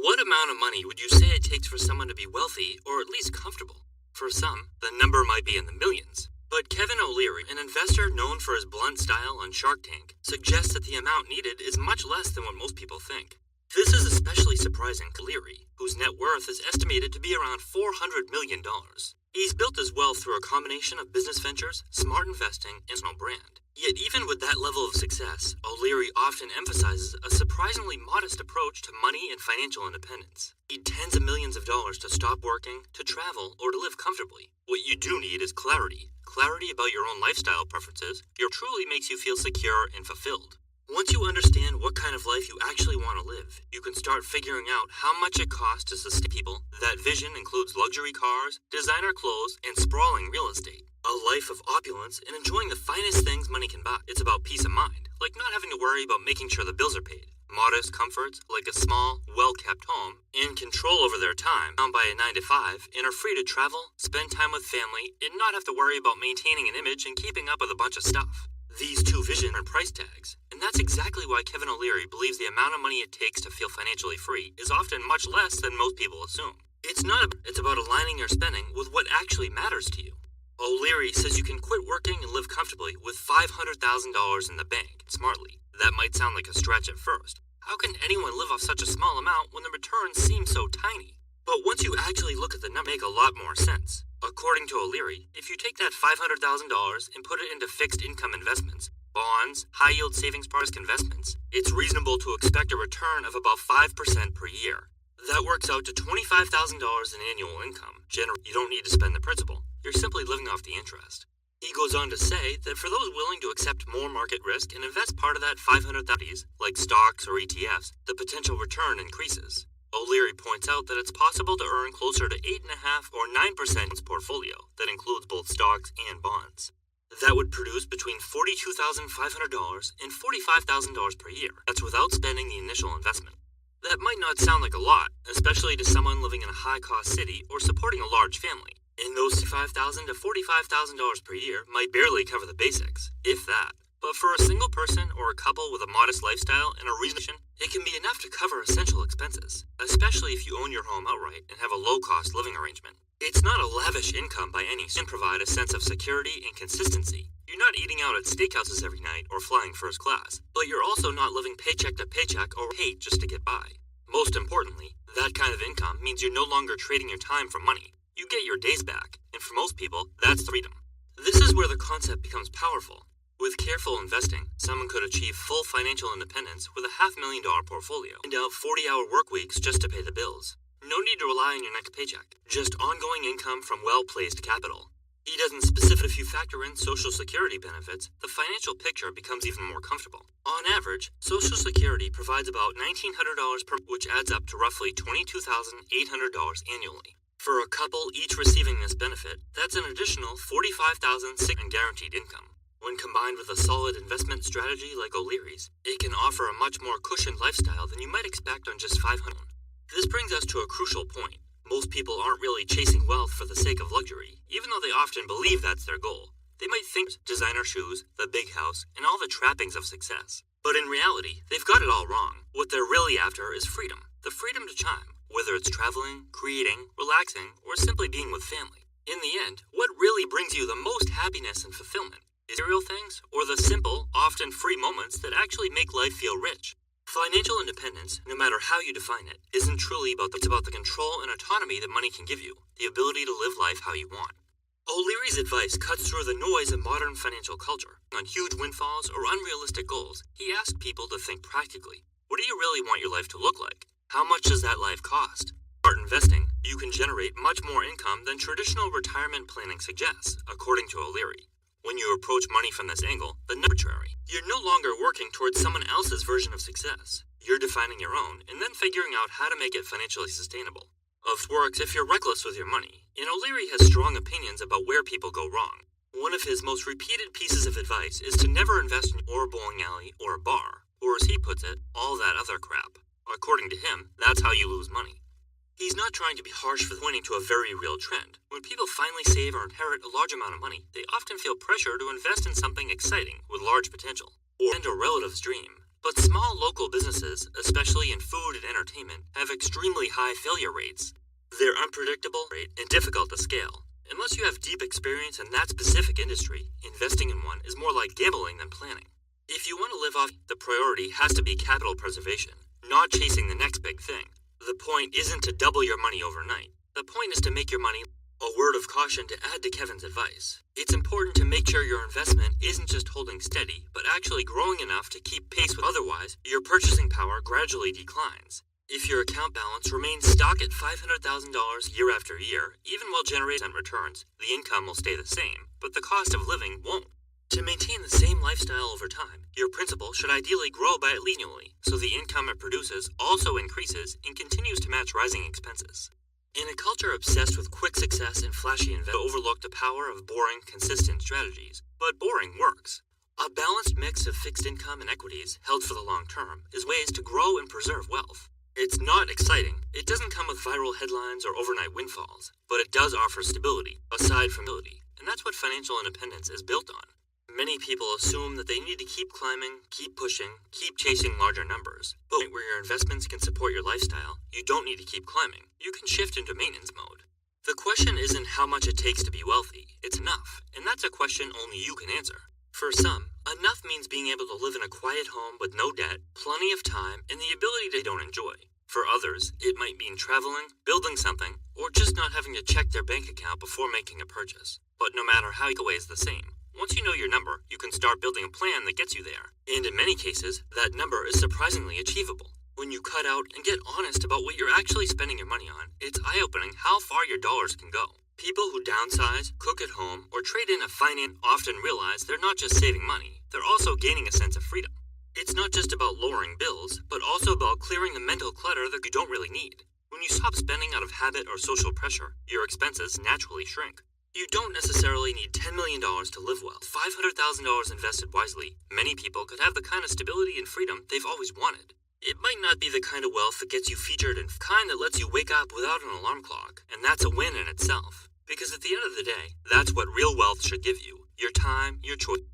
What amount of money would you say it takes for someone to be wealthy or at least comfortable? For some, the number might be in the millions. But Kevin O'Leary, an investor known for his blunt style on Shark Tank, suggests that the amount needed is much less than what most people think. This is especially surprising to Leary, whose net worth is estimated to be around $400 million. He's built his wealth through a combination of business ventures, smart investing, and personal brand. Yet even with that level of success, O'Leary often emphasizes a surprisingly modest approach to money and financial independence. You need tens of millions of dollars to stop working, to travel, or to live comfortably. What you do need is clarity. Clarity about your own lifestyle preferences. It truly makes you feel secure and fulfilled. Once you understand what kind of life you actually want to live, you can start figuring out how much it costs to sustain people. That vision includes luxury cars, designer clothes, and sprawling real estate. A life of opulence and enjoying the finest things money can buy. It's about peace of mind, like not having to worry about making sure the bills are paid. Modest comforts, like a small, well-kept home, and control over their time, bound by a 9-to-5, and are free to travel, spend time with family, and not have to worry about maintaining an image and keeping up with a bunch of stuff. These two visions are price tags, and that's exactly why Kevin O'Leary believes the amount of money it takes to feel financially free is often much less than most people assume. It's about aligning your spending with what actually matters to you. O'Leary says you can quit working and live comfortably with $500,000 in the bank, smartly. That might sound like a stretch at first. How can anyone live off such a small amount when the returns seem so tiny? But once you actually look at the number, it makes a lot more sense. According to O'Leary, if you take that $500,000 and put it into fixed income investments, bonds, high-yield savings product investments, it's reasonable to expect a return of about 5% per year. That works out to $25,000 in annual income. Generally, you don't need to spend the principal. You're simply living off the interest. He goes on to say that for those willing to accept more market risk and invest part of that $500,000, like stocks or ETFs, the potential return increases. O'Leary points out that it's possible to earn closer to 8.5% or 9% in his portfolio that includes both stocks and bonds. That would produce between $42,500 and $45,000 per year. That's without spending the initial investment. That might not sound like a lot, especially to someone living in a high-cost city or supporting a large family. And those $5,000 to $45,000 per year might barely cover the basics, if that. But for a single person or a couple with a modest lifestyle and a reason, it can be enough to cover essential expenses, especially if you own your home outright and have a low-cost living arrangement. It's not a lavish income by any means, and provide a sense of security and consistency. You're not eating out at steakhouses every night or flying first class, but you're also not living paycheck to paycheck or hate just to get by. Most importantly, that kind of income means you're no longer trading your time for money. You get your days back, and for most people, that's freedom. This is where the concept becomes powerful. With careful investing, someone could achieve full financial independence with a $500,000 portfolio and out 40-hour work weeks just to pay the bills. No need to rely on your next paycheck, just ongoing income from well-placed capital. He doesn't specify if you factor in Social Security benefits, the financial picture becomes even more comfortable. On average, Social Security provides about $1,900 per, which adds up to roughly $22,800 annually. For a couple each receiving this benefit, that's an additional $45,600 in guaranteed income. When combined with a solid investment strategy like O'Leary's, it can offer a much more cushioned lifestyle than you might expect on just $500. This brings us to a crucial point. Most people aren't really chasing wealth for the sake of luxury, even though they often believe that's their goal. They might think designer shoes, the big house, and all the trappings of success. But in reality, they've got it all wrong. What they're really after is freedom. The freedom to chime, whether it's traveling, creating, relaxing, or simply being with family. In the end, what really brings you the most happiness and fulfillment? Material things, or the simple, often free moments that actually make life feel rich. Financial independence, no matter how you define it, isn't truly about the control and autonomy that money can give you, the ability to live life how you want. O'Leary's advice cuts through the noise of modern financial culture. On huge windfalls or unrealistic goals, he asked people to think practically. What do you really want your life to look like? How much does that life cost? Start investing, you can generate much more income than traditional retirement planning suggests, according to O'Leary. When you approach money from this angle, the arbitrary. You're no longer working towards someone else's version of success. You're defining your own and then figuring out how to make it financially sustainable. It works if you're reckless with your money, and O'Leary has strong opinions about where people go wrong. One of his most repeated pieces of advice is to never invest in a bowling alley or a bar, or as he puts it, all that other crap. According to him, that's how you lose money. He's not trying to be harsh for pointing to a very real trend. When people finally save or inherit a large amount of money, they often feel pressure to invest in something exciting with large potential, or a relative's dream. But small local businesses, especially in food and entertainment, have extremely high failure rates. They're unpredictable and difficult to scale. Unless you have deep experience in that specific industry, investing in one is more like gambling than planning. If you want to live off, the priority has to be capital preservation, not chasing the next big thing. The point isn't to double your money overnight. The point is to make your money. A word of caution to add to Kevin's advice. It's important to make sure your investment isn't just holding steady, but actually growing enough to keep pace with, otherwise, your purchasing power gradually declines. If your account balance remains stuck at $500,000 year after year, even while generating returns, the income will stay the same, but the cost of living won't. To maintain the same lifestyle over time, your principal should ideally grow by at least annually, so the income it produces also increases and continues to match rising expenses. In a culture obsessed with quick success and flashy investment, overlook the power of boring, consistent strategies. But boring works. A balanced mix of fixed income and equities, held for the long term, is ways to grow and preserve wealth. It's not exciting. It doesn't come with viral headlines or overnight windfalls, but it does offer stability, aside from stability, and that's what financial independence is built on. Many people assume that they need to keep climbing, keep pushing, keep chasing larger numbers. But where your investments can support your lifestyle, you don't need to keep climbing. You can shift into maintenance mode. The question isn't how much it takes to be wealthy, it's enough, and that's a question only you can answer. For some, enough means being able to live in a quiet home with no debt, plenty of time, and the ability they don't enjoy. For others, it might mean traveling, building something, or just not having to check their bank account before making a purchase. But no matter how you go, it's the same. Once you know your number, you can start building a plan that gets you there. And in many cases, that number is surprisingly achievable. When you cut out and get honest about what you're actually spending your money on, it's eye-opening how far your dollars can go. People who downsize, cook at home, or trade in a finance often realize they're not just saving money, they're also gaining a sense of freedom. It's not just about lowering bills, but also about clearing the mental clutter that you don't really need. When you stop spending out of habit or social pressure, your expenses naturally shrink. You don't necessarily need $10 million to live well. $500,000 invested wisely, many people could have the kind of stability and freedom they've always wanted. It might not be the kind of wealth that gets you featured and kind that lets you wake up without an alarm clock, and that's a win in itself. Because at the end of the day, that's what real wealth should give you. Your time, your choice.